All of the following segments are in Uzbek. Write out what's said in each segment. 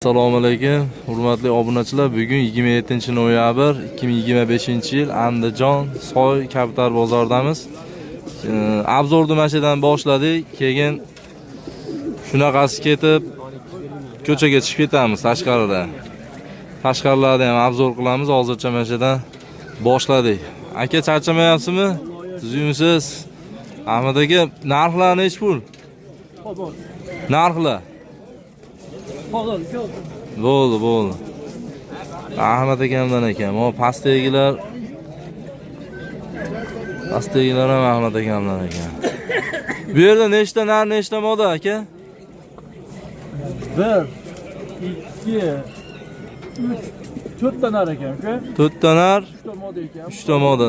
Assalomu alaykum, hurmatli obunachilar. Bugun 27-noyabr 2025-yil Andijon Soy kapital bozoridamiz. Obzorni mashadan boshladik. Keyin shunaqasi ketib ko'chaga chiqib ketamiz tashqarida. Tashqarilarda ham obzor qilamiz. Hozircha mashadan boshladik. Aka, charchamayapsizmi? Tuzimsiz. Ahmad aka, narxlar nech pul? Narxlar Bo'ldi. Ahmad akamdan ekan. Bu pastagilar ham Ahmad akamdan ekan. Bu yerda nechta nar, nechta moda aka? 1 2 3 4 ta nar ekan, aka. 4 ta nar, 3 ta moda ekan. 3 ta moda.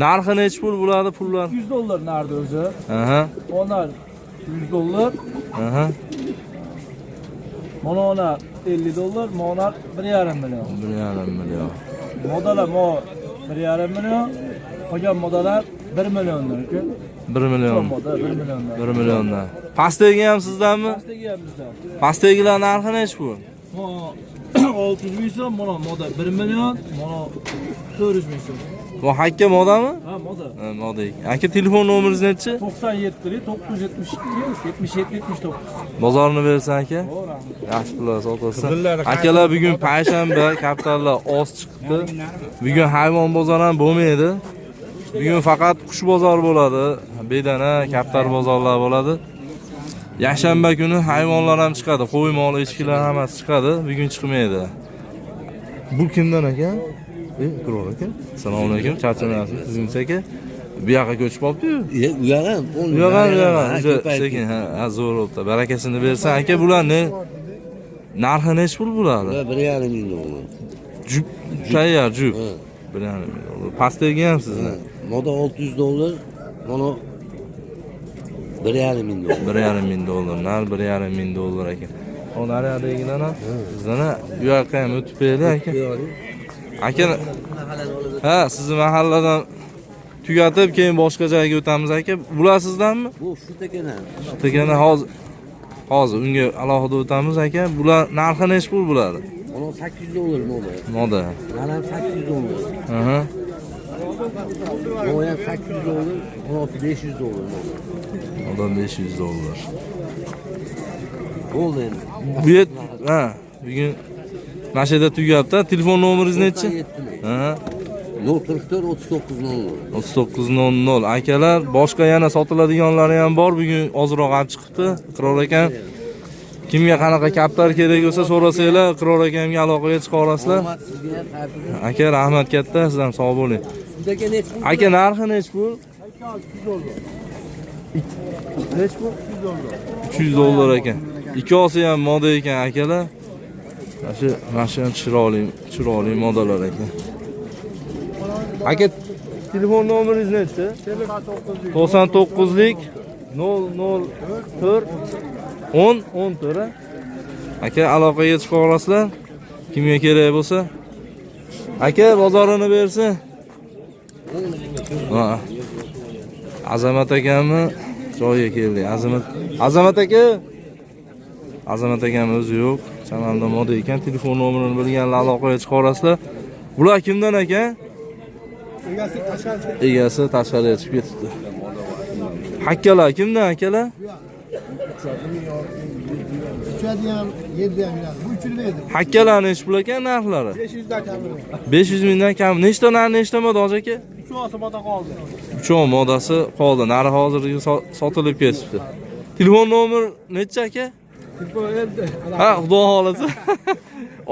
Narxi nech pul bo'ladi pullar? $100 nardi o'zi. Aha. Onar $100. Aha. Mononar $50, monar 1,5 million. 1,5 million. Modalar 1,5 million. Qolgan modalar 1 milliondan, aka. 1 million. Moda 1 milliondan. 1 milliondan. Pastagi ham sizdanmi? Pastagi ham bizdan. Pastagilar narxi nech pul? 600 ming so'm, mana moda 1 million, mana 400 ming so'm. Bu hakka modami? Ha, moda. Ha, moda. Aka, telefon nomeringiz nechi? 97 972 77 79. Bozorni bersan aka. Yaxshi pullar sotasan. Akalar, bugun payshanba, kapitallar oz chiqdi. Bugun hayvon bozori ham bo'lmaydi. Bugun faqat qush bozori bo'ladi. Bedana, kapital bozorlar bo'ladi. Yakshanba kuni hayvonlar ham chiqadi. Qo'y moli, echkilar hammasi chiqadi. Bugun chiqmaydi. Bu kimdan aka? Qurol aka. Assalomu alaykum. Charchamayapsiz, sizingiz aka. Bu yoqqa ko'chib qolibdi-yu. U Yo'q. Sekin, ha, zo'r bo'ldi. Barakasini bersan aka, bularni narxi nech pul bo'ladi? 1,5 million. Jup, tayyor jup. 1,5 million. Pastagi ham sizni. Moda $600, mana 1,5 million. 1,5 ming dollar, nar 1,5 ming dollar aka. Onariyadagilar ham bizdan bu yoqqa ham o'tib berdi aka. Aka, ha, sizni mahalladan tugatib, keyin boshqa joyga o'tamiz aka. Bular sizdanmi? Bu shu tekana. Shu tekana hozir unga alohida o'tamiz aka. Bular narxi nech pul bo'ladi? Mana $800 moda. Moda. Mana $800. Aha. Bu ham $800, bu $500 moda. Moda $500. Bo'ldi endi. Bu yer, ha, bugun mashada tugabdi. Telefon nomeringiz nechi? Ha. 044 3900. 3900. Akalar, boshqa yana sotiladiganlari ham bor. Bugun ozroq olib chiqibdi. Qirol akam, kimga qanaqa kaptar kerak bo'lsa so'rasanglar, Qirol akamga aloqaga chiqa olasizlar. Aka, rahmat katta, siz ham sog' bo'ling. Aka, narxi nech pul? Nech pul? $300 ekan. Ikkosi ham moda ekan akalar. Mana ham chiroyli modalar ekan. Aka, telefon nomeringiz nechi? 99lik 004 10 Aka, aloqaga chiqa olasizlar. Kimga kerak bo'lsa. Aka, bozorini bersin. Ha. Azamat akamni joyiga keldi. Azamat aka. Azamat akam o'zi yo'q. Chamanda moda ekan. Telefon nomerini bilganlar aloqaga chiqa olasizlar. Bular kimdan ekan? Egasi tashqariga chiqib ketibdi. Hakkalar kimdan akalar? Hakkalar nech pul ekan narxlari? 500 dan kam. 500 mingdan kam. Nechta nar, nechta moda hozir aka? 3 moda qoldi. 3 modasi qoldi. Nari hozirgi sotilib ketibdi. Telefon nomer necha aka? Telefon endi. Ha, xudo xolasa.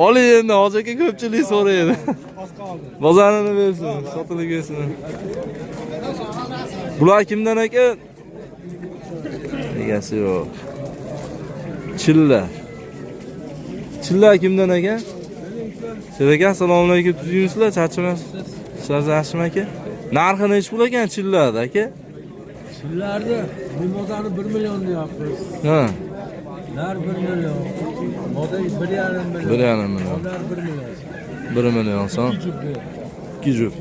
Oling endi, hozir aka ko'pchilik so'raydi. Oz qoldi. Bozorini bersin, sotilib ketsin. Bular kimdan aka? Egasi yo'q. Chillar kimdan aka? Aka, assalomu alaykum, tuzingizlar, charchamaysiz. Sizlar yaxshimi aka? Narxi nech pul ekan chillarda aka? Chillarni bu modani 1 million deyapmiz. Ha. Nar 1 million. Moda 1,5 million. 1,5 million. Nar 1 million. 1 million son. 2 jup.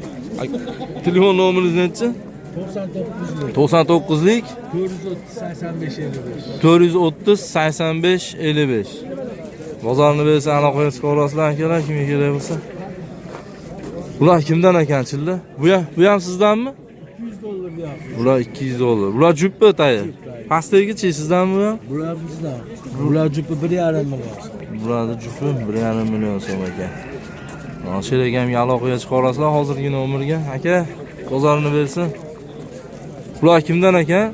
Telefon nomeringiz nechi? 99lik 430 85 55. 430 85 55. Bozorni bersa aloqaga chiqib olasizlar akalar, kimga kerak bo'lsa. Bular kimdan ekan chilla? Bu ham sizdanmi? $200 deyapti. Bular $200. Bular juppa tayyor. Pastdagichi sizdanmi bu ham? Bular bizdan. Bular jupi 1,5 million. Bularni juppa 1,5 million so'm ekan. Sherek ham aloqaga chiqib olasizlar hozirgi nomerga. Aka, bozorni bersin. Bular kimdan ekan?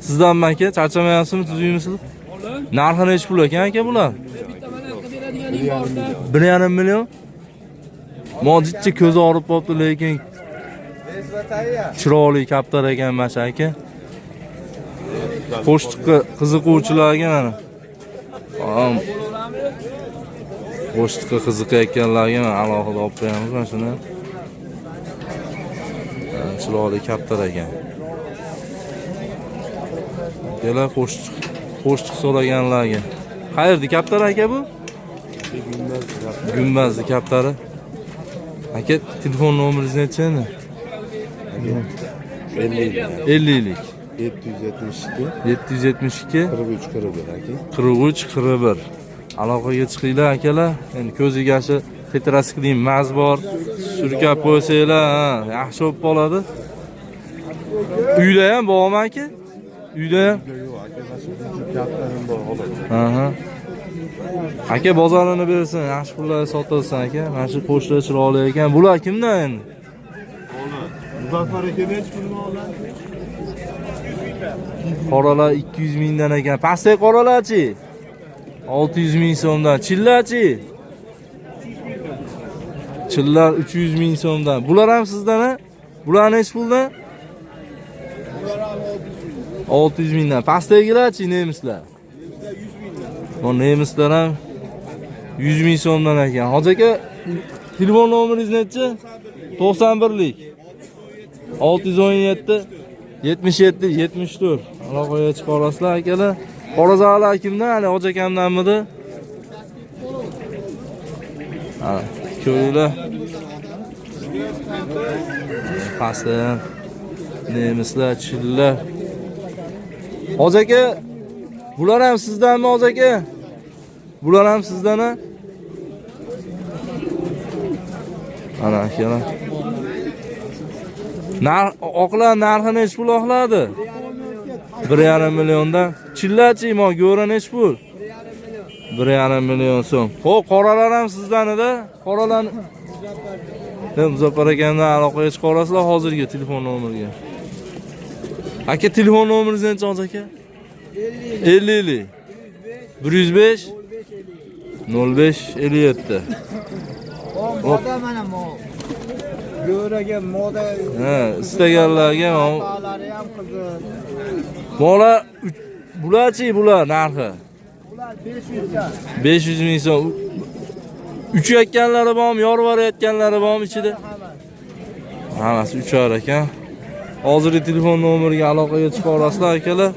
Sizdanmi aka? Charchamayapsizmi, tuzuymisiz? Narxi necha pul ekan aka bular? 1,5 million. Mojichi ko'zi og'rib qolibdi, lekin chiroyli kaptar ekan mana aka. Qo'shtiqqa qiziquvchilarga mana. Qo'shtiqqa qiziqayotganlarga mana alohida olib qo'yamiz mana shuni. Chiroyli kaptar ekan. Kelar qo'shtiq so'raganlarga. Qayerda kaptar aka bu? Gumbazli kaptari. Aka, telefon nomeringiz necha endi? 50lik. 772 43 41. Aloqaga chiqinglar akalar. Endi ko'ziga yashi tetrasikling maz bor. Surkab qo'ysanglar, yaxshi bo'lib qoladi. Uyda ham bormi aka? Uyda ham. Aha. Aka bozorini bersin, yaxshi pullarga sotilsin aka. Mana shu qo'shlar chiroyli ekan. Bular kimdan endi? Muzaffar aka necha pulni oladi? Qoralar 200 mingdan ekan. Pastdagi qoralarchi? 600 ming so'mdan. Chillarchi? Chillar 300 ming so'mdan. Bular ham sizdan a? Bular necha puldan? 600 mingdan. Pastdagilarchi nemislar? Bu nemislar ham 100 ming so'mdan ekan. Hoji aka, telefon nomeringiz necha? 91lik. 617 77 74. Aloqaga chiqa olasizlar akalar. Qorazoqlar kimdan? Hali Hoji akamdanmidi? Ha, ko'ringlar. Pastda nemislar, chillar. Hoji aka, bular ham sizdanmi Hoji aka? Bular ham sizdan-a? Ana akalar. Oqlar narxi necha pul oqladi? 1,5 milliondan. Chillachi mo go'ra necha pul? 1,5 million so'm. Xo'p, qoralar ham sizdan-da? Qoralarni Muzaffar akamdan aloqaga chiqa olasizlar hozirgi telefon nomeriga. Aka, telefon nomeringiz necha Hoji aka? 50 105 05 57. Moda mana mo. Yo'raga moda. Ha, istaganlarga Balari ham qiziq. mola bularchi bular narxi? Ular 500 ta. 500 ming so'm. Uchayotganlari bormi, yorvorayotganlari bormi ichida? Hammasi uchar ekan. Hozirgi telefon nomeriga aloqaga chiqa olasizlar akalar.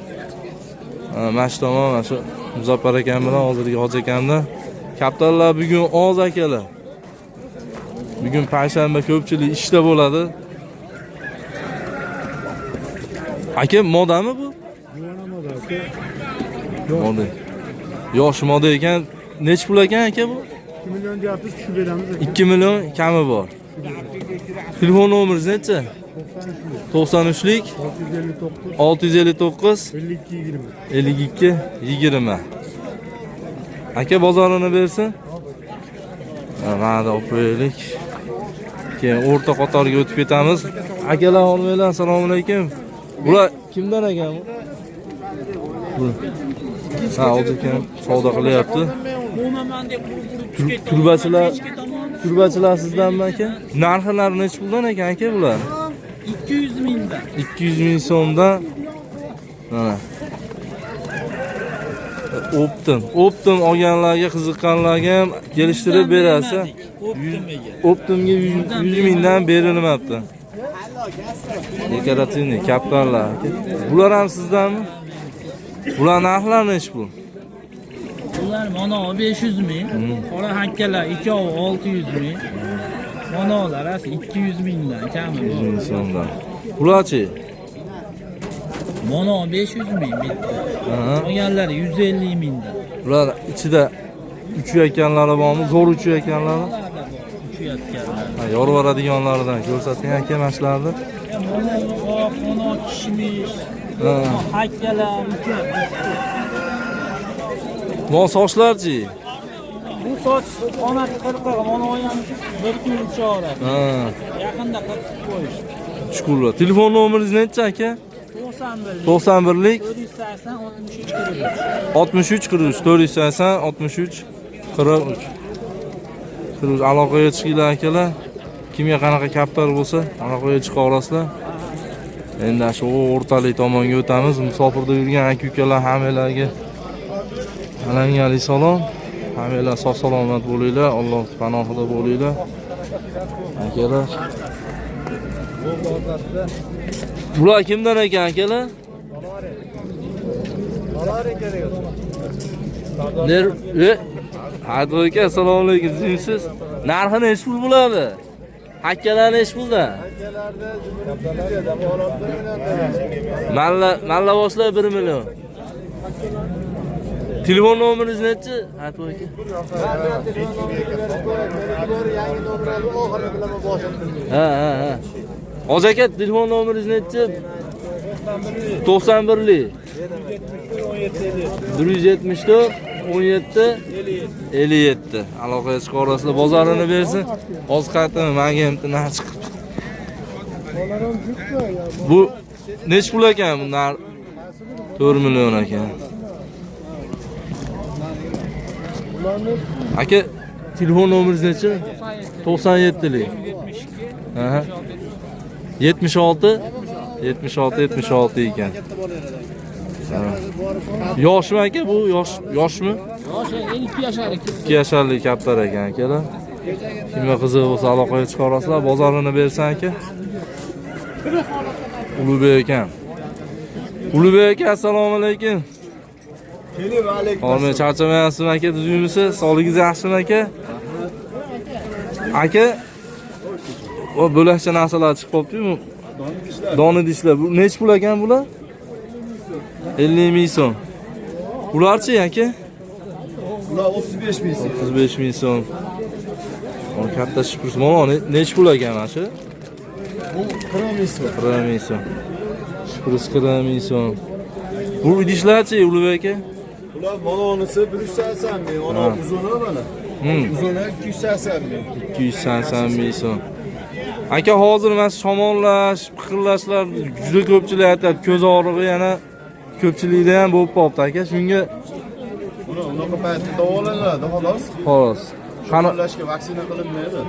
Mana shu tomon, mana shu Muzaffar akam bilan hozirgi Hoji akamdan kaptarlar bugun oz akalar. Bugun payshanba ko'pchilik ishda bo'ladi. Aka, modami bu? Moda. Yosh moda ekan. Nech pul ekan aka bu? 2 million deyapsiz, tushib beramiz. 2 million kami bor. Telefon nomeringiz necha? 93lik 659 52 20. Aka bozorini bersin. Mana da o'paylik. Keyin o'rta qatorga o'tib ketamiz. Akalar, o'rmanglar, assalomu alaykum. Bular kimdan ekan bu? Ha, hozir kim savdo qilyapti? Turbachilar sizdanmi aka? Narxlari necha puldan ekan aka bular? 200 mingdan. 200 ming so'mdan. Mana. Optim olganlarga, qiziqqanlarga ham kelishtirib berasiz. Optimga 100 mingdan berilmabdi. Dekorativniy kaptarlar. Bular ham sizdanmi? Bular narxlari necha pul? Ular mana 500 ming. Qora hakkalar ikkovi 600 ming. Monolar 200 mingdan kami bor. 100 ming so'mdan. Bularchi? Mono 500 ming bitta. Qolganlari 150 mingdan. Bular ichida uchayotganlari bormi? Zo'r uchayotganlari? Ularda bor, uchayotganlar. Ha, yorvoradiganlaridan ko'rsating aka mana shularni. Mono kishmish, Ha. hakkalar, uchayotgan. Mo sochlarchi? Bu soch qonat 40, mana ham 1 kun uchaveradi. Ha. Yaqinda 40 qo'yishdi. Shukrlar. Telefon nomeringiz nechi aka? 91 91lik 480 63 43. 63 43 480 63 43. Turib aloqaga chiqinglar akalar. Kimga qanaqa kaptar bo'lsa, aloqaga chiqa olasizlar. Endi shu o'rtalik tomonga o'tamiz. Musofirda yurgan aka-ukalar hammalarga alangali salom. Hammalar sog' salomat bo'linglar, Alloh panohida bo'linglar. Akalar. Bular kimdan ekan akalar? Hadi aka, assalomu alaykum. Sizsiz? Narxi nechi pul bo'ladi? Hakkalar nechi pulda? Malla boshlar 1 million. Telefon nomeringiz nechi? Hadi aka. Ha. Hozir aka, telefon nomeringiz nechi? 91lik 174 17 57. Aloqaga chiqa olasizlar, bozorini bersin. Hozir qaytaman, menga imtihon chiqib. Bu nech pul ekan bunlar? 4 million ekan. Aka, telefon nomeringiz nechi? 97lik. Aha. 76 76 ekan. Yoshmi aka bu? Yoshmi? Yoshi 52 yasharlik. 2 yasharlik kaptar ekan akalar. Kimga qiziq bo'lsa aloqaga chiqa olasizlar, bozorini bersan aka. Ulug'bek ekan. Ulug'bek aka, assalomu alaykum. Olmay charchamayapsizmi aka, tuzumisiz? Sog'ligingiz yaxshimi aka? Aka, o bo'lakcha narsalar chiqib qolibdi-ku. Doni dishlar. Bu nech pul ekan bular? 50 ming so'm. Ularchi aka? Ular 35 ming so'm. 35 ming so'm. O katta shipurs. Mana nech pul ekan mana shu? Bu 40 ming so'm. 40 ming so'm. Shipurs 40 ming so'm. Bu idishlarchi Ulug'bek aka? Ular mononisi 180 ming, ona uzuni mana. Uzuni 280 ming. 280 ming so'm. Aka, hozir mana shamollash, piqillashlar juda ko'pchilik aytadi, ko'z og'rig'i yana ko'pchilikda ham bo'lib qolibdi aka. Shunga Buni unaqa paytda davolanadi, xolos. xolos. Qani Shamollashga vaksina qilinmaydi.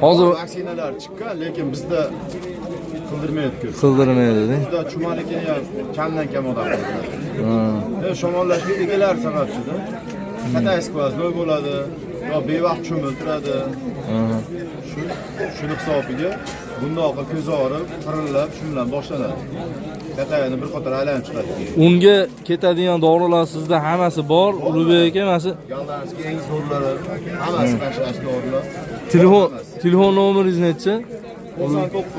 hozir Vaksinalar chiqqan, lekin bizda qildirmaydi ko'p. qildirmaydi-da. Bizda chumalikini ham kamdan kam odam qiladi. Shamollashga egalar sababchida. Qat'iy skvaznoy bo'ladi, yo bevaqt cho'miltiradi. Shuni hisobiga bundoq ko'z og'rib, qirillab, shu bilan boshlanadi. Qat'iyni bir qator aylanib chiqadi. Unga ketadigan dorilar sizda hammasi bor. Ulug'bek aka, mana Galdanskiy eng zo'rlari, hammasi tashlash dorilar. telefon nomeringiz nechi?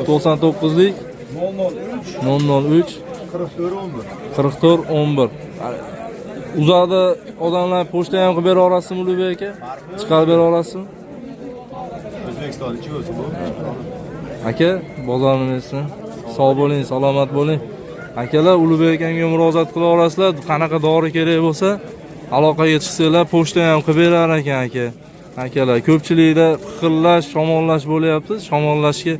99lik 003 44 11. Uzoqda odamlar pochta ham qilib bera olasizmi Ulug'bek aka? Chiqarib bera olasizmi? O'zbekiston ichi o'zi bu. Aka, bozoringiz sog' bo'ling, salomat bo'ling. Akalar, Ulug'bek akamga murojaat qila olasizlar. Qanaqa dori kerak bo'lsa, aloqaga chiqsanglar, pochta ham qilib berar ekan aka. Akalar, ko'pchilikda qiqillash, shamollash bo'lyapti. Shamollashga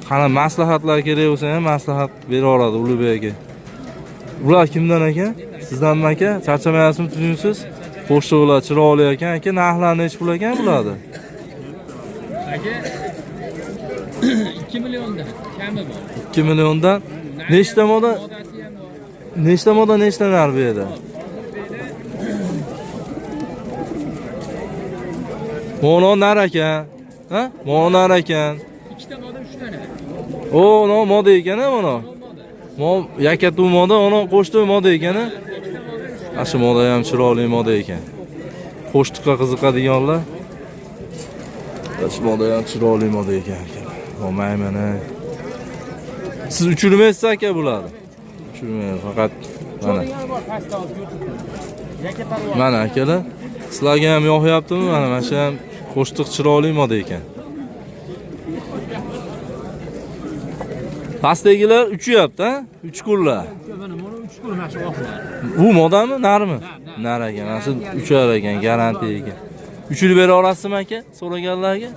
qana maslahatlar kerak bo'lsa ham maslahat bera oladi Ulug'bek aka. Bular kimdan ekan? Sizdanmi aka? Charchamayapsizmi, tuzimsiz? Pochta ular chiroyli ekan aka. Narxlar nechi pul ekan bularni? Aka 2 milliondan kami bor. 2 milliondan nechta moda? Nechta moda, nechta narx bu yerda? Mono nar ekan. Ha? Mono nar ekan. 2 ta moda 3 dona. O, no moda ekan-a mana. Mo yakatu moda, ona qo'shti moda ekan-a. Ashu moda ham chiroyli moda ekan. Qo'shtiqqa qiziqadiganlar. Ashu moda ham chiroyli moda ekan. Olmayman-a. Siz uchirmaysiz aka bularni? Uchirmayman, faqat mana. Mana akalar. Sizlarga ham yoqyaptimi? Mana shu ham qo'shtiq chiroyli moda ekan. Pastdagilar uchyapti, ha? Uchqurlar. Mana buni 3 kun mana shu oqlar. Bu modami, narmi? Nar ekan. Mana shu uchar ekan, garanti ekan. Uchirib bera olasizmi aka? So'raganlarga?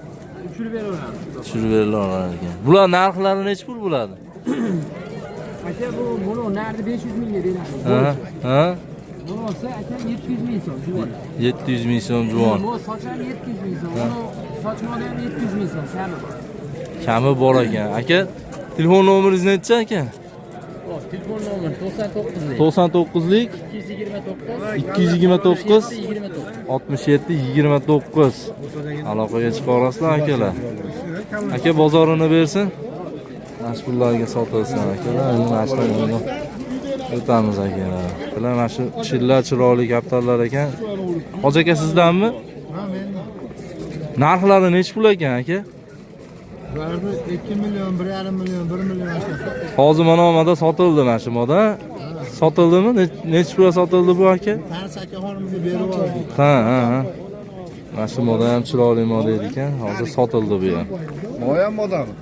Uchirib beraveramiz. Uchirib bera ekan. Bular narxlari necha pul bo'ladi? Aka bu buni narxi 500 mingga deyiladi. Ha? Buni olsa aka 700 ming so'm juvon. 700 ming so'm juvon. Bu soch ham 700 ming so'm. Buni sochmoni ham 700 ming so'm kami bor. Kami bor ekan. Aka, telefon nomeringiz necha aka? Telefon nomeri 99 99lik 229 67 29 aloqaga chiqa olasizlar akalar. Aka bozorini bersin. Mashhurlarga sotilsin akalar. Mashhurlarni o'tamiz akalar. Bular mana shu chillar chiroyli kaptarlar ekan. Hoji aka sizdanmi? Narxlari necha pul ekan aka? Bularni 2 million, 1,5 million, 1 million ashta. Hozir mana omada sotildi mana shu moda. Sotildimi? Necha pulga sotildi bu aka? Tarsa aka xonimga berib yubordik. Ha. Mana shu moda ham chiroyli moda ekan. Hozir sotildi bu ham. Moyam modami?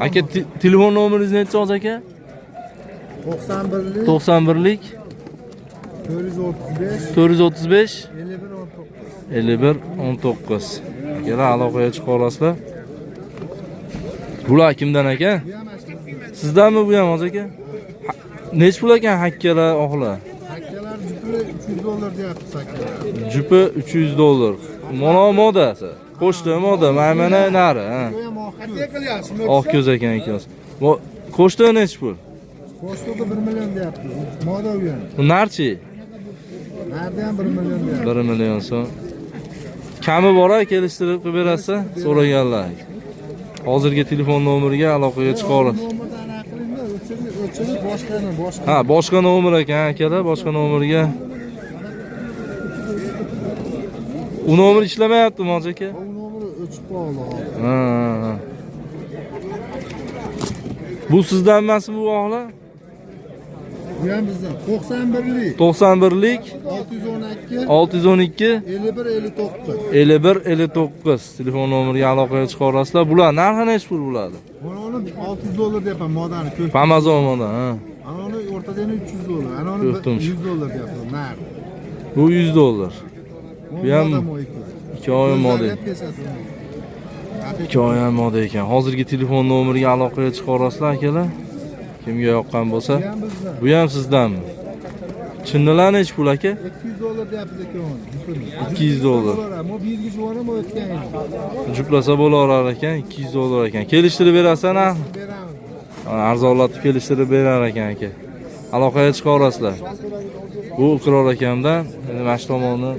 Aka telefon nomeringiz necha hozir aka? 91lik 91lik 435 435 51 51 19. Akalar aloqaga chiqa olasizlar. Bular kimdan aka? Sizdanmi bu ham hozir aka? Nech pul ekan hakkalar, oqlar? Hakkalar jupi 300 dollar deyapti hakkalar. Jupi 300 dollar. Mana modasi. Qo'shdi moda, mana nari, ha. Bu ham oq. Oq ko'z ekan ikkosi. Bu qo'shdi nech pul? Qo'shtirda 1 million deyapti. Moda u ham. Bu narchi? Narda ham 1 million deyapti. 1 million so'm. Kami bor, kelishtirib qilib berasiz, so'raganlar. Hozirgi telefon nomeriga aloqaga chiqa olasiz. Nomerdan aqlingda o'chirib boshqa. Ha, boshqa nomer ekan akalar, boshqa nomerga. U nomer ishlamayaptimi hozir aka? Bu nomeri o'chib qoldi hozir. Ha. Bu sizdan emasmi bu oqlar? Bu ham bizdan 91lik 91lik 612 612 51 59. 51 59 telefon nomeriga aloqaga chiqa olasizlar. Bular narxi necha pul bo'ladi? Buni 600 dollar deyapman modani ko'p. Amazon moda, ha. Anani o'rtadagi 300 dollar. Anani Yo'qdimchi. 100 dollar deyapman. Nar. Bu 100 dollar. Bu ham 2 oy moda. 2 oy moda ekan. Hozirgi telefon nomeriga aloqaga chiqa olasizlar akalar. Kimga yoqqan bo'lsa, bu ham sizdanmi? Chinnilar necha pul aka? 200 dollar deyapti aka. 200 dollar. Ammo bir yilga juvonam o'tgan endi. Juplasa bo'laverar ekan, 200 dollar ekan. Kelishtirib berasan, ha? Beramiz. Arzonlatib kelishtirib berar ekan aka. Aloqaga chiqa olasizlar. Bu Iqror akamdan endi mana shu tomonni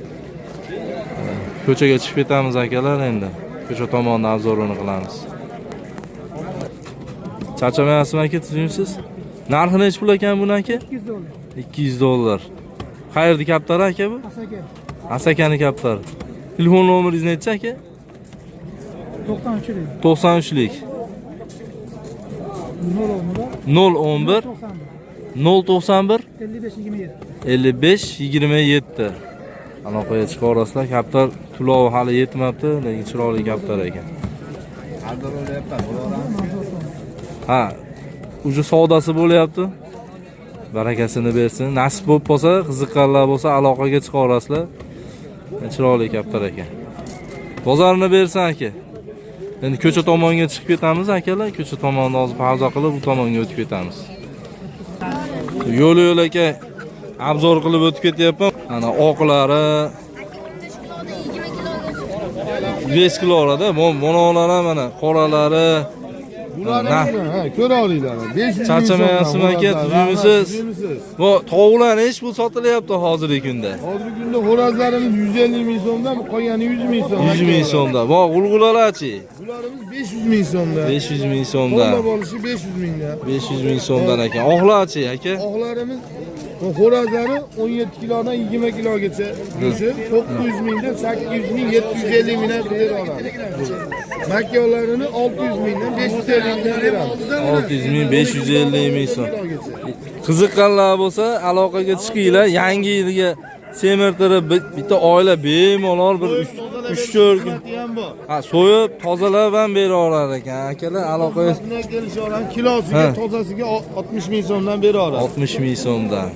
ko'chaga chiqib ketamiz akalar endi. Ko'cha tomonni obzorini qilamiz. Charchamayapsizmi aka, tuzimsiz? Narxi necha pul ekan buni aka? 200 dollar. 200 dollar. Qayerda kaptari aka bu? Asaka. Asakani kaptari. Telefon nomeringiz necha aka? 93lik. 93lik 011 091 55 27. Aloqaga chiqa olasizlar. Kaptar tulovi hali yetmabdi, lekin chiroyli kaptar ekan. Ha, uji savdosi bo'lyapti. Barakasini bersin. Nasib bo'lib qolsa, qiziqqanlar bo'lsa aloqaga chiqa olasizlar. Chiroyli kaptar ekan. Bozorini bersin aka. Endi ko'cha tomonga chiqib ketamiz akalar. Ko'cha tomonni hozir pauza qilib, bu tomonga o'tib ketamiz. Yo'l aka obzor qilib o'tib ketyapman. Ana oqlari 5 kilolarda, monolar mana qoralari. Bularni ko'ra olinglar. 500 Charchamayapsizmi aka, tuzimisiz? Bu tovuqlar nechi pul sotilyapti hozirgi kunda? Hozirgi kunda xo'rozlarimiz 150 ming so'mdan, qolgani 100 ming so'm. 100 ming so'mda. Bu g'ulg'ulalarchi? Bularimiz 500 ming so'mdan. 500 ming so'mdan. Qo'lda bo'lishi 500 mingdan. 500 ming so'mdan ekan. Oqlarchi aka? Oqlarimiz xo'rozlari 17 kilodan 20 kilogacha go'shi 900 mingdan 800 ming 750 mingdan beramiz. Makiyolarini 600 mingdan 550 mingdan beramiz. 600 ming 550 ming so'm. Qiziqqanlar bo'lsa aloqaga chiqinglar. Yangi yilga semirtirib bitta oila bemalol bir 3-4 kun. Ham bor. Ha, so'yib, tozalab ham bera olar ekan. Akalar, aloqangiz Bundan kelishaveradi. Kilosiga, tozasiga 60 ming so'mdan bera oladi. 60 ming so'mdan.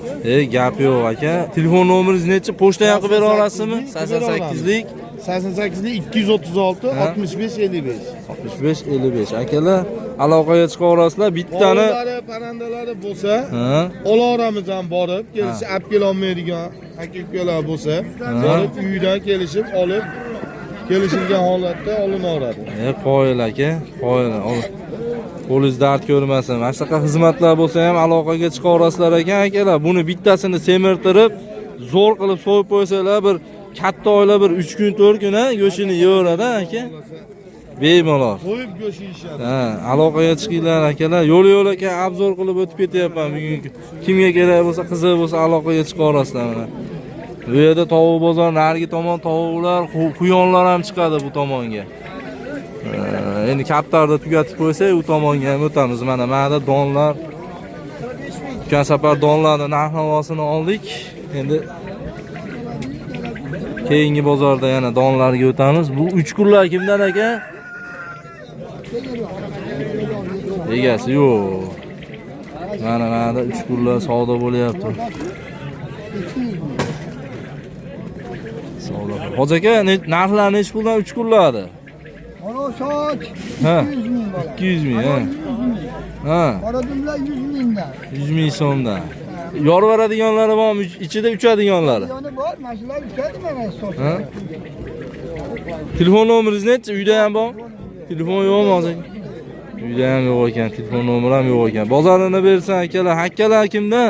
Gap yo'q aka. Telefon nomeringiz necha? Pochta ham qilib bera olasizmi? 88lik 88lik 236 65 55. 65 55. Akalar, aloqaga chiqa olasizlar. Bittani Olovlari, parrandalari bo'lsa, ha, olaveramiz ham borib, kelishib olib kela olmaydigan aka-ukalar bo'lsa, borib uyidan kelishib olib, kelishilgan holatda olinaveradi. qoyil aka, qoyil. Qo'lingiz dard ko'rmasin. Mana shunaqa xizmatlar bo'lsa ham aloqaga chiqa olasizlar ekan akalar. Buni bittasini semirtirib, zo'r qilib so'yib qo'ysalar, bir katta oila bir 3 kun 4 kun go'shini yeyaveradi aka. Bemalol. Qo'yib go'sht yeyishadi. Ha, aloqaga chiqinglar akalar. Yo'l aka obzor qilib o'tib ketyapman bugungi. Kimga kerak bo'lsa, qiziq bo'lsa aloqaga chiqa olasizlar mana. Bu yerda tovuq bozor, narigi tomon tovuqlar, quyonlar ham chiqadi bu tomonga. Endi kaptarda tugatib qo'ysak, u tomonga ham o'tamiz. Mana donlar. O'tgan safar donlarning narx-navosini oldik. Endi keyingi bozorda yana donlarga o'tamiz. Bu 3 kunlar kimdan aka? Egasi yo'q. Mana 3 kunlar savdo bo'lyapti. Savdo. Hoji aka, narxlar necha puldan 3 kunlardi? Ana soat Ha. 200 ming bola. 200 ming, ha. 100 ming. Ha, Qora dumlar 100 mingdan. 100 ming so'mdan. Yorvaradiganlari bormi? Ichida uchadiganlari? Yana bor, mashinalar uchadi mana soat. Ha? Telefon nomeringiz nechi? Uyda ham bor? Telefon yo'qmi hozir? Uyda ham yo'q ekan, telefon nomeri ham yo'q ekan. Bozorini bersan akalar, hakkalar kimda?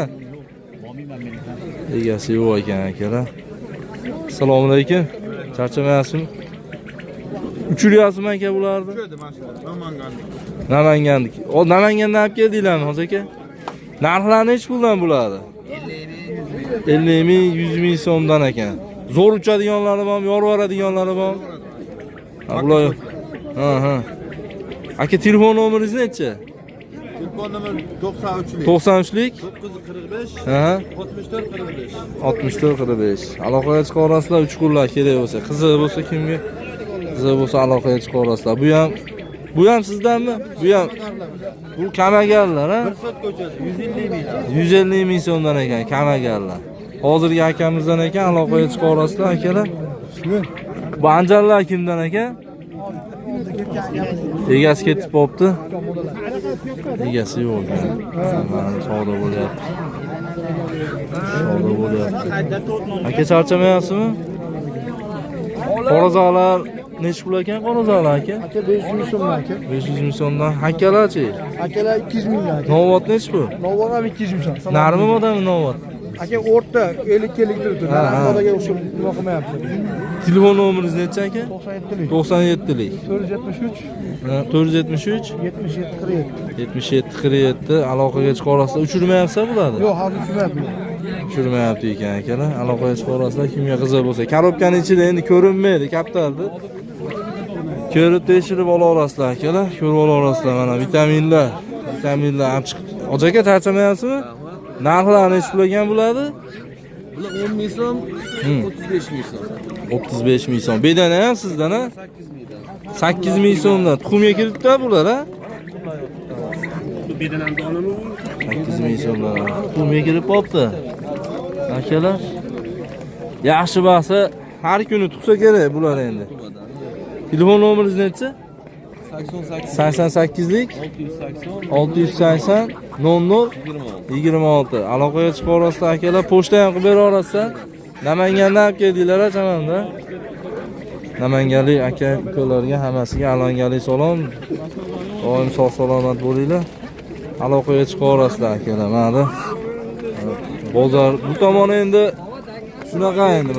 Egasi yo'q ekan akalar. Assalomu alaykum. Charchamayapsizmi? Uchiryapsizmi aka bularni? Namangandik. O Namangandan olib keldinglarmi hozir aka? Narxlari nechi puldan bo'ladi? 50 ming, 100 ming so'mdan ekan. Zo'r uchadiganlari bormi, yorvaradiganlari bormi? Ha, bular. Ha. Aka telefon nomeringiz nechi? Telefon nomeri 93lik. 93lik 945 ha 64 45. 64 45. Aloqaga chiqa olasizlar 3 kunlar kerak bo'lsa, qiziq bo'lsa kimga? Qiziq bo'lsa aloqaga chiqa olasizlar. Bu ham sizdanmi? Bu kamagarlar, ha? Fursat ko'chasi 150 ming. 150 ming so'mdan ekan kamagarlar. Hozirgi akamizdan ekan aloqaga chiqa olasizlar akalar. Bu anjarlar kimdan ekan? Egasi ketib qopti. Egasi yo'q ekan. Mana savdo bo'lyapti. Aka charchamayapsizmi? Qorazoqlar nechi pul ekan qorazoqlar aka? Aka 500 ming so'm aka. 500 ming so'mdan. Hakkalarchi? Akalar 200 ming aka. Novot nechi pul? Novvor ham 200 ming so'm. Narmi modami novot? Aka o'rta 50 kelik turibdi. Narxlarga o'xshab nima qilmayapti. Telefon nomeringiz nechi aka? 97lik 97lik 473 473 77 47. 77 47 aloqaga chiqa olasizlar. Uchirmayapsa bularni? Yo'q, hozir tushmayapti. Uchirmayapti ekan akalar. Aloqaga chiqa olasizlar. Kimga qiziq bo'lsa, korobkaning ichida endi ko'rinmaydi, kaptardi. Ko'rib tekshirib ola olasizlar akalar. Ko'rib ola olasizlar mana vitaminlar ham chiqdi. Hoji aka charchamayapsizmi? Narxlar nechi pul ekan bularni? Bular 10 ming so'm, 35 ming so'm. 35 ming so'm. Bedana ham sizdan, ha? 8 mingdan. 8 ming so'mdan. Tuxumga kiribdi bular, ha? Bu bedanan donimi? 8 ming so'mdan. Tuxumga kirib qopti. Akalar. Yaxshi bahsa har kuni tug'sa kerak bular endi. Telefon nomeringiz nechi? 88lik 680 00 26. Aloqaga chiqa olasizlar akalar. Pochta ham qilib bera olasizlar. Namangandan olib keldinglar chamanda. Namanganlik aka-ukalarga hammasiga alangalik salom. Doim sog' salomat bo'linglar. Aloqaga chiqa olasizlar akalar. Mana bozor bu tomon endi shunaqa endi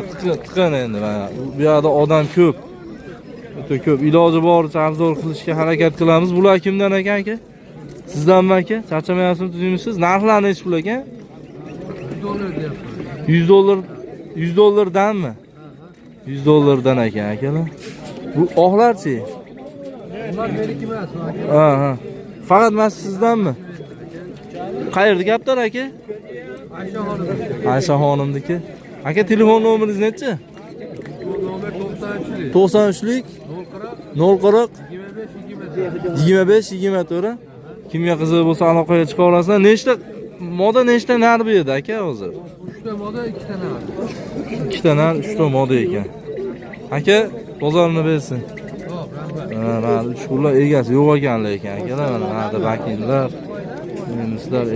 tiqin endi mana. Bu yerda odam ko'p. O'ta ko'p. Iloji boricha arzon qilishga harakat qilamiz. Bular kimdan ekan aka? Sizdanmi aka? Charchamayapsizmi, tuzimsiz? Narxlar nechi pul ekan? $100 $100danmi? $100dan ekan akalar. Bu oqlarchi? Ular meniki emas. Ha. Faqat mas sizdanmi? Qayerda gaplar aka? Aysha xonimniki. Aka telefon nomeringiz nechi? Nomer 93'lük. 93lik 040 25 24. Kimga qiziq bo'lsa aloqaga chiqa olasizlar. Nechta nar bu yerda aka hozir? 3 ta moda, 2 ta nar. 2 ta nar, 3 ta moda ekan. Aka bozorini bersin. Hop, rahmat. Mana 3 kunlar egasi yo'q ekan lekin akalar mana vakillar, sizlar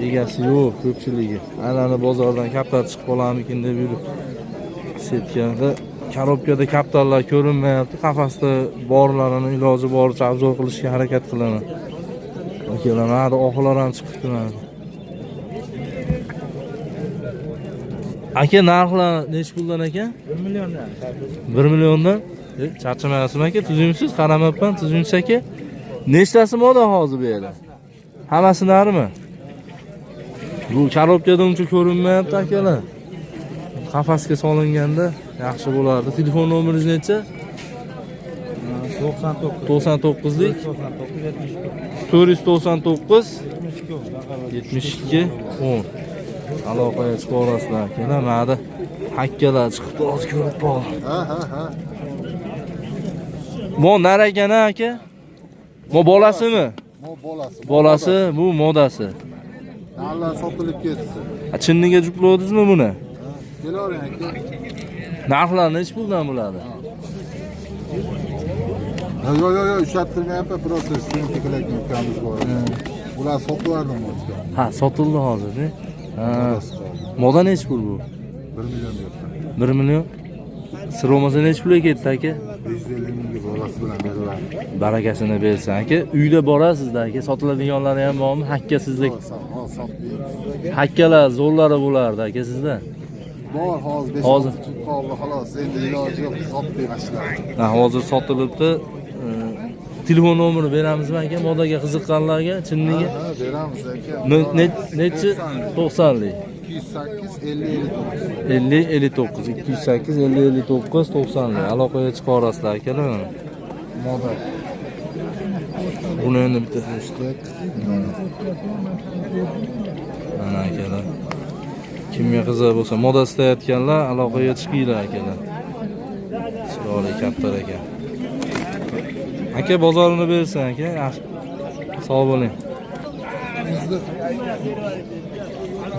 egasi yo'q ko'pchiligi. Aylanib bozordan kaptar chiqib qolarmikin deb yurib setkanda korobkada kaptarlar ko'rinmayapti. Qafasda borlarini iloji boricha obzor qilishga harakat qilaman. Akalar mana oxirlar ham chiqibdi mana. Aka narxlar nech puldan ekan? 1 milliondan. 1 milliondan? Charchamayapsizmi aka? Tuzimsiz, qaramabman, tuzimsiz aka. Nechtasi moda hozir bu yerda? Hammasi narmi? Bu korobkada uncha ko'rinmayapti akalar. Qafasga solinganda yaxshi bo'lardi. Telefon nomeringiz necha? 99 lik 499 72 10. Aloqaga chiqa olasizlar akalar. Mana hakkalar chiqibdi, hozir ko'rib qol. Ha. Bu nar ekan aka? Bu bolasimi? Bu bolasi. Bolasi, bu modasi. Allah sotilib ketdi. Chinniga jukladingizmi buni? Kelavering aka. Narxlar nech puldan bo'ladi? Yo, ishlattirmayapman, просто syomka qilayotganimiz bor. Ular sotib o'tgan. Ha, sotildi hozir. Ha. Moda nech pul bu? 1 million deyapman. 1 million. Sir bo'lmasa nech pulga ketdi aka? 150 mingga bolasi bilan beriladi. Barakasini bersin aka. Uyda borasizda aka, sotiladiganlari ham bormi? Hakkasizlik. Sotdik. Hakkalar zo'rlari bo'lardi aka sizda. Bor hozir Hozir. qoldi xolos. Endi iloji yo'q, sotdik mashinalar. Ha, hozir sotilibdi. Telefon nomerini beramizmi aka? Modaga qiziqqanlarga, chinniga. Ha, beramiz aka. Nechi? 90lik. 208 50 59 208 50 59 90lik. Aloqaga chiqa olasizlar akalar. moda. Buni endi bitta Hashtag. mana akalar. Kimga qiziq bo'lsa, moda istayotganlar aloqaga chiqinglar akalar. Chiroyli kaptar ekan. Aka bozorini bersin aka. Yaxshi. Sog' bo'ling.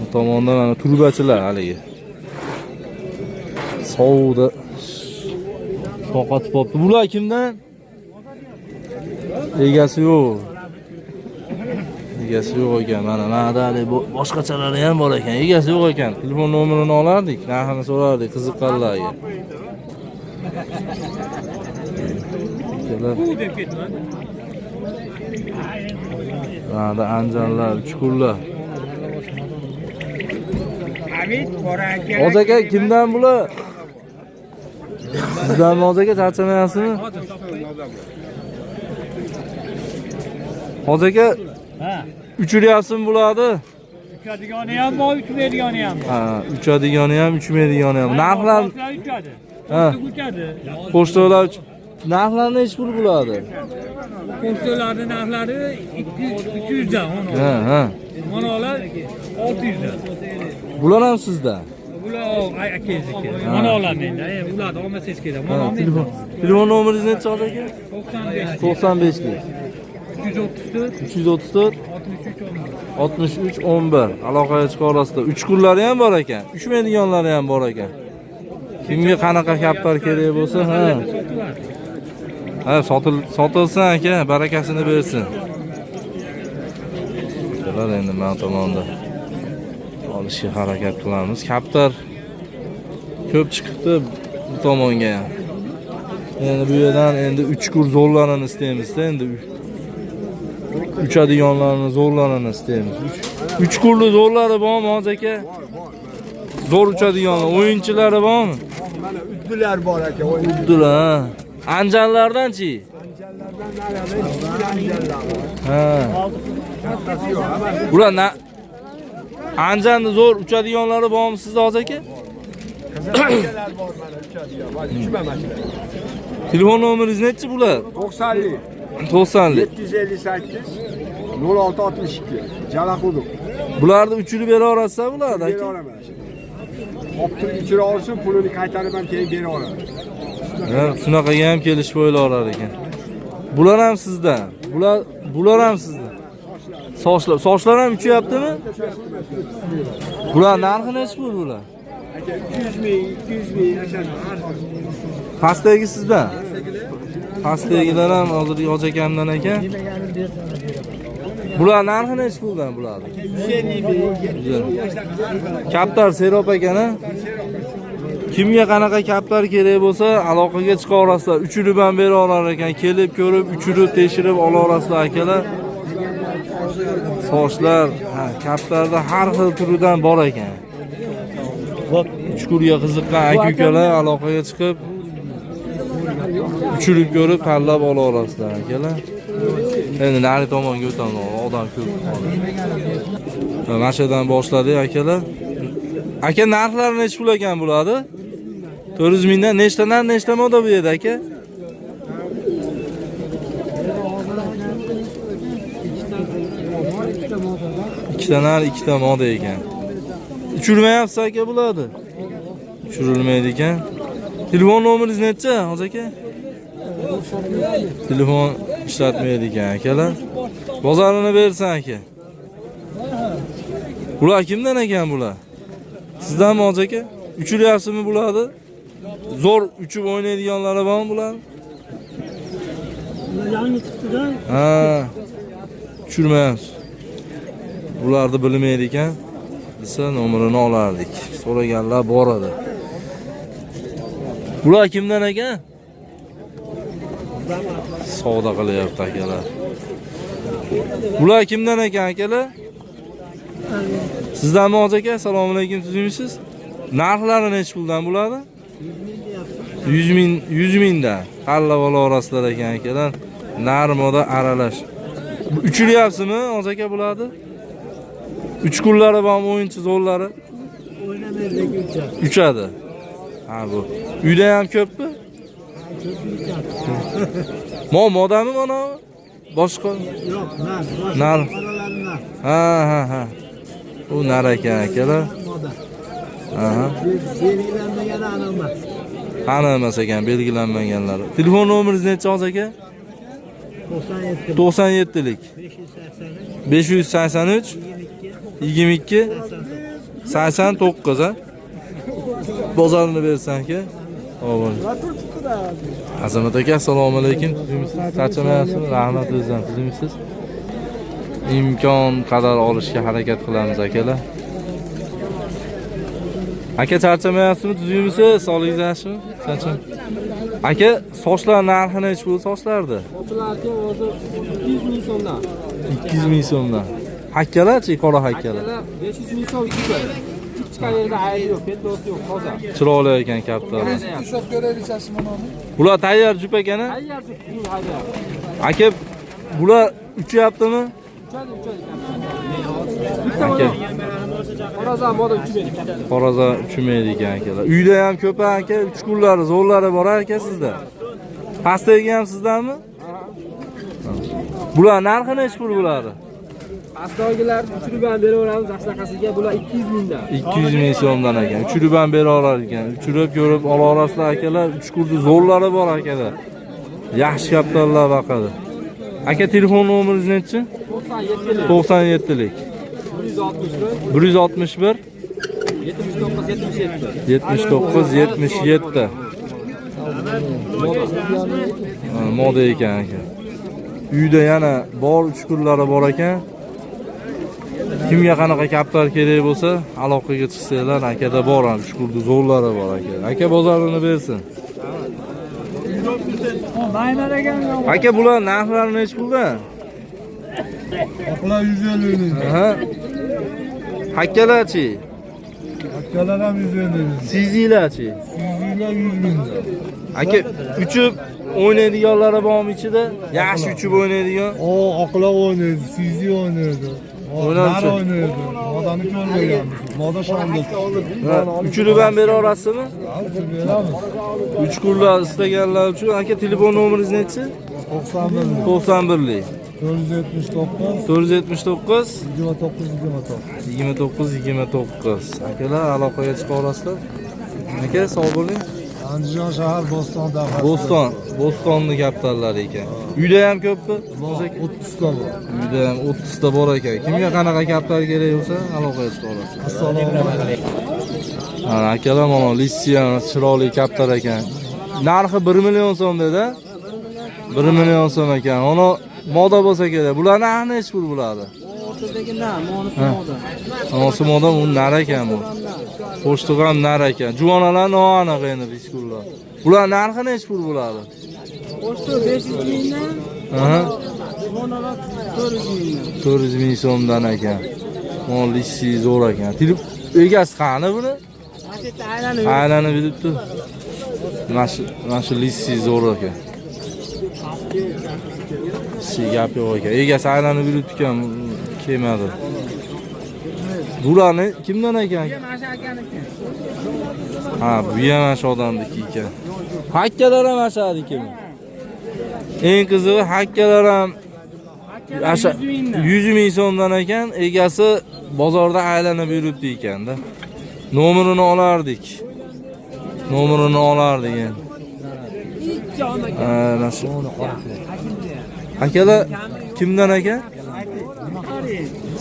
Bu tomonda mana turbachilar haligi. Sovda sovqatib qolibdi. Bular kimdan? Egasi yo'q. Egasi yo'q ekan. Mana hali boshqachalari ham bor ekan. Egasi yo'q ekan. Telefon nomerini olardik, narxini so'rardik qiziqqanlarga. Mana anjanlar, chuqurlar. O'z aka kimdan bular? Sizdan o'z aka charchamayapsizmi? O'z aka uchiryapsizmi bularni? Uchadigani ham bor, uchmaydigani ham bor. Ha, uchadigani ham, uchmaydigani ham. Narxlar uchadi. ha, Uchadi. pochtalar narxlar nech pul bo'ladi? Pochtalarning narxlari 200 dan, Ha. Manalar 600 dan. Bular ham sizda? Bular akangizniki. Manalar menda. Ularni olmasangiz kerak. Mana Telefon nomeringiz necha o'zi aka? 95 95lik 334 334 63 63 11. Aloqaga chiqa olasizlar. 3 kunlari ham bor ekan. Uchmaydiganlari ham bor ekan. Kimga qanaqa kaptar kerak bo'lsa, ha. Ha, sotilsin aka, barakasini bersin. Kelar endi men tomonda olishga harakat qilamiz. Kaptar ko'p chiqibdi bu tomonga ham. Endi bu yerdan endi 3 kur zo'rlarini istaymiz-da, endi uchadiganlarni zo'rlarini istaymiz. 3 kurli zo'rlari bormi hozir aka? Zo'r uchadiganlar, o'yinchilari bormi? Mana uddilar bor aka. Uddilar. Anjanlardan-chi? Ha. Bular Anjanni zo'r uchadiganlari bormi sizda hozir aka? Qizillar bor mana uchadigan. Mana uchma mashina. Telefon nomeringiz nechi bular? 90lik 90lik. 758 0662 Jalaquduq. Bularni uchirib bera olasizlar bularni Bera aka? olaman. Optik ichira olsin, pulini qaytarib ham keyin bera oladi. Shunaqaga ham kelishib o'ylar ekan. Bular ham sizdan. Bular ham sizdan. Sochlar ham uchyaptimi? Bular narxi nechi pul bular? 200 ming, 200 ming ashadi. Pastdagi sizdan. Pastdagilar ham hozir yo'q ekandan ekan. Bular narxi nechi puldan bular? 150 ming. Kaptar serob ekan-a? Kimga qanaqa kaptar kerak bo'lsa, aloqaga chiqa olasizlar. Uchirib ham bera olar ekan. Kelib ko'rib, uchirib, tekshirib ola olasizlar akalar. Sochlar, kaptarda har xil turidan bor ekan. Uchkurga qiziqqan aka-ukalar aloqaga chiqib, uchirib ko'rib, tanlab ola olasizlar akalar. Endi nari tomonga o'tamiz, odam ko'p qoldi. Mana shu yerdan boshladik akalar. Aka, narxlari necha pul ekan bo'ladi? 400 mingdan nechta moda bu yerda aka? ikkita moda ekan. Uchirmayapsiz aka bo'ladi. Uchirilmaydi ekan. Telefon nomeringiz necha, hozir aka? Telefon ishlatmaydi ekan akalar. Bozorini bersan aka. Bular kimdan ekan bular? Sizdanmi hozir aka? Uchiryapsizmi bularni? Zo'r uchib o'ynaydiganlari bormi bular? Yangi chiqdi-da. Ha. Uchirmayapsiz. Bularni bilmaydi ekan. Desa nomerini olardik. So'raganlar bor edi. Bular kimdan ekan? Savdo qilyapti akalar. Bular kimdan ekan akalar? Sizdanmi hozir aka? Assalomu alaykum, tuzimsiz? Narxlari necha puldan bo'ladi? 100 mingdan. Halla bola orasida ekan akalar. Narmoda aralash. Uchiryapsizmi hozir aka bularni? Uch kunlari bormi o'yinchi zo'rlari? O'ynamaydi uchadi. Ha bu. Uyda ham ko'pmi? Modami mana? Boshqa? Yo'q, nar. Ha. U nar ekan akalar. Aha. belgilanmagan aniqmas. Qani emas ekan belgilanmaganlari. Telefon nomeringiz necha hozir aka? 97lik. 583 22 89 ha. Bozorini bersan aka. Avval. Azamat aka, assalomu alaykum. Charchamayapsizmi? Rahmat o'zingizdan tuzimsiz. Imkon qadar olishga harakat qilamiz akalar. Aka, charchamayapsizmi? Tuzimsiz? Sog'ligingiz yaxshimi? Charcham. Aka, sochlar narxi necha pul sochlardi? Sochlarga hozir 200 ming so'mdan. 200 ming so'mdan. Hakkalar-chi, qora hakkalar. 500 ming so'm ikki. Chiqqan yerda aybi yo'q, petlosi yo'q, toza. Chiroyli ekan kaptar. Tushib ko'raverasiz mana. Bular tayyor jup ekan-a? Tayyor pul haydar. Aka, bular uchyaptimi? Aka, Qoraza moda uchmaydi. qoraza uchmaydi ekan akalar. Uyda ham ko'p aka, uch kunlari, zo'rlari bor aka sizda. Pastdagi ham sizdanmi? Bular narxi necha pul bo'ladi? Aslogilar uchirib ham beraveramiz, ashlaqasiga bular 200 mingdan. 200 ming so'mdan ekan. Uchirib ham bera olar ekan. Uchirib ko'rib ola olasizlar akalar. Uch kunli zo'rlari bor akalar. Yaxshi kaptarlar baqadi. Aka, telefon nomeringiz nechi? 97lik. 161 79 77. Moda ekan aka. Uyda yana bor uch kunlari bor ekan. Kimga qanaqa kaptar kerak bo'lsa, aloqaga chiqsanglar, akada bor ham uch kunli zo'rlari bor aka. Aka, bozorini bersin. Aka, bular narxlari necha puldan? Oqlar 150 ming. Aha. Hakkalarchi? Hakkalar ham 150 ming. Sizilarchi? Sizlar 100 ming. Aka, uchib o'ynaydiganlari bormi ichida? Yaxshi uchib o'ynaydigan. Oqlar o'ynaydi, sizi o'ynaydi. Nar o'ynaydi. Modani ko'rmaganmiz. Moda shonda. Uchirib ham bera olasizmi? Beramiz. 3 kunlar istaganlar uchun. Aka, telefon nomeringiz nechi? 91. 91lik. 479 479 29 29 akalar aloqaga chiqa olasizlar. Aka sog' bo'ling. Andijon shahar Bo'stonda. Bo'stonni kaptallari ekan. Uyda ham ko'pmi? 30 ta bor. Uyda ham 30 ta bor ekan. Kimga qanaqa kaptar kerak bo'lsa aloqaga chiqa olasiz. Assalomu alaykum. Mana akalar mana lissiyan chiroyli kaptar ekan. Narxi 1 million so'm dedi. 1 million so'm ekan. Uni moda bo'lsa kerak. Bular nechi pul bo'ladi? O'rtadagi na, Onasi moda bu nar ekan bu. Qo'shtig'i ham nar ekan. Juvonalar noaniq endi biskullar. Bular narxi nechi pul bo'ladi? Qo'shti 500 mingdan, Aha. monolar 400 mingdan. 400 ming so'mdan ekan. Mana lissi zo'r ekan. Egasi qani buni? Aylanib yuribdi. Mana shu lissi zo'r ekan. Gap yo'q ekan. Egasi aylanib yuribdi ekan, kelmadi. Bularni kimdan ekan? Ha, bu ham shu odamniki ekan. Hakkalar ham ashadikimi? Eng qizig'i hakkalar ham 100 ming so'mdan ekan. Egasi bozorda aylanib yuribdi ekanda. Nomerini olardik. Endi. Akalar kimdan ekan?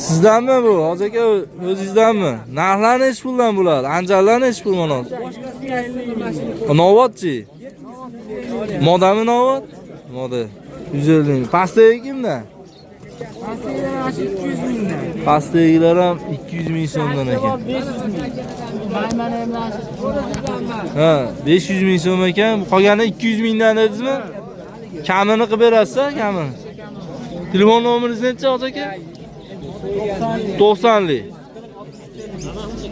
Sizdanmi bu? Hozir aka o'zingizdanmi? Narxlar nechi puldan bo'ladi? Anjallar nechi pul mana? Novotchi. Modami novot? Moda. 150 ming. Pastdagi kimdan? Pastdagilar ham 200 ming so'mdan ekan. Ha, 500 ming so'm ekan. Qolgani 200 mingdan dedingizmi? Kamini qilib berasiz, kamini. Telefon nomeringiz necha hozir aka? 90lik.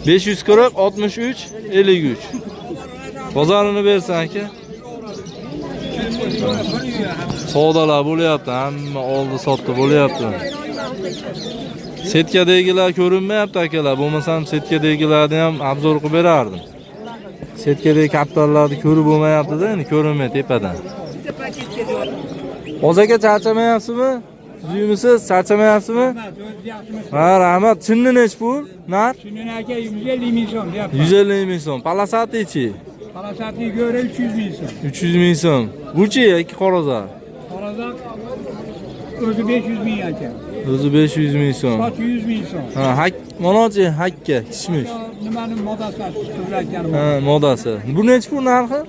540 63 53. Bozorini bersan aka. Savdolar bo'lyapti, hamma oldi sotdi bo'lyapti. Setkadagilar ko'rinmayapti akalar. Bo'lmasam setkadagilarni ham obzor qilib berardim. Setkadagi kaptarlarni ko'rib bo'lmayapti-da, endi ko'rinmay tepadan. O'zaga charchamayapsizmi? Tuzyimisiz, charchamayapsizmi? Ha, rahmat. Chinni nech pul? Nar? Chinni aka 150 ming so'm deyapti. 150 ming so'm. Palasati-chi? Palasatli go'ri 300 ming so'm. 300 ming so'm. Buchi ikki qoraza. Qoraza o'zi 500 ming aka. O'zi 500 ming so'm. Soch 100 ming so'm. Ha, monochi hakka, kishmish. Nimani modasi turlayotganim. Ha, modasi. Bu nech pul narxi?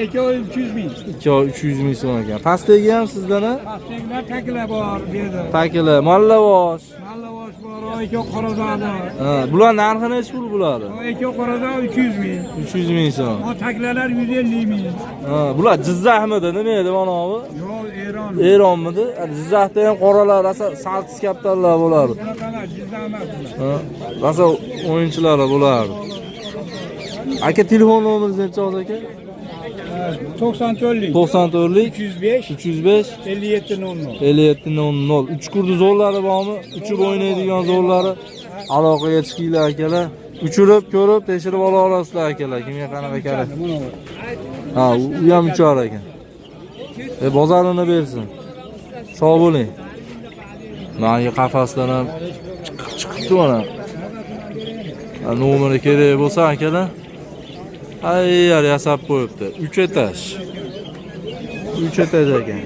Ikkovi 300 ming. 300 ming so'm ekan. Pastdagi ham sizdan a? Pastdagilar takla bor bu yerda. Takila, mallavosh. Mallavosh bor, ikkovi qoraza bor. Ha, bular narxi nech pul bo'ladi? Ikkovi qoraza 300 ming. 300 ming so'm. O taklalar 150 ming. Ha, bular Jizzaxmidi, nima edi mana bu? Yo'q, Eron. Eronmidi? Jizzaxda ham qoralar, asa saltis kaptarlar bo'ladi. Bunaqalar Jizzax emas. Ha, asa o'yinchilari bo'lardi. Aka telefon nomeringiz necha hozir aka? 94lik. 94lik 305 305 5700. 5700. 3 kurdi zo'rlari bormi? Uchib o'ynaydigan zo'rlari aloqaga chiqinglar akalar. Uchirib, ko'rib, tekshirib ola olasizlar akalar. Kimga qanaqa kerak? Ha, u ham uchar ekan. Bozorini bersin. Sog' bo'ling. Menga qafasdan ham chiqibdi mana. Nomeri kerak bo'lsa akalar. Ayyor yasab qo'yibdi. 3 etaj. 3 etaj ekan.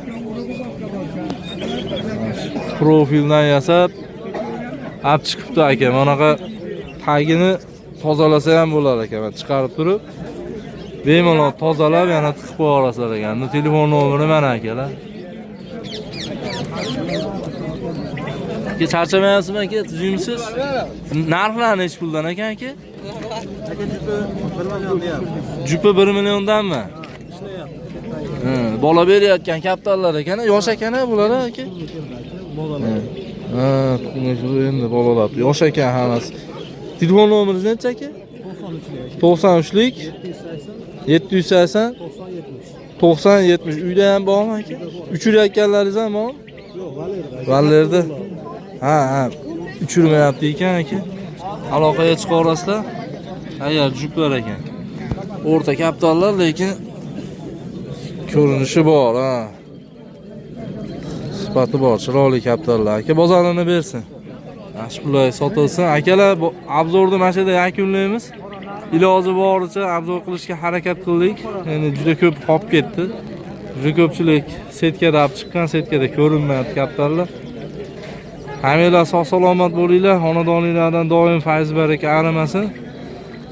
Profildan yasab olib chiqibdi aka. Manaqa tagini tozalasa ham bo'lar ekan. Men chiqarib turib bemalol tozalab yana tiqib qo'ya olasizlar ekan. Telefon nomeri mana akalar. Aka charchamayapsizmi aka? Tuzyimisiz? Narxlar nechi puldan ekan aka? Jupi 1 milliondanmi? Bola berayotgan kaptarlar ekan, yosh ekan bular aka. Ha, endi bolalar yosh ekan hammasi. Telefon nomeringiz necha aka? 93lik 780 90 70. Uyda ham bormi aka? Uchirayotganlaringiz ham bormi? Yo'q, Vallerda. Ha, uchirmayapti ekan aka. Aloqaga chiqa olasizlar. Ayyor juplar ekan. O'rta kaptarlar, lekin ko'rinishi bor, ha. sifati bor, chiroyli kaptarlar. Aka bozorini bersin. Yaxshi pulga sotilsin. Akalar, bu obzorni mana shu yerda yakunlaymiz. Iloji boricha obzor qilishga harakat qildik. Endi juda ko'p qolib ketdi. Juda ko'pchilik setkada olib chiqqan, setkada ko'rinmayapti kaptarlar. Hammanglar sog' salomat bo'linglar, xonadoninglardan doim fayz baraka arimasin.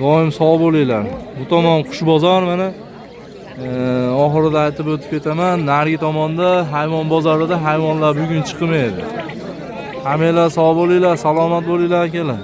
Doim sog' bo'linglar. Bu tomon qush bozor mana oxirida aytib o'tib ketaman. Narigi tomonda hayvon bozorida hayvonlar bugun chiqmaydi. Hammanglar sog' bo'linglar, salomat bo'linglar akalar.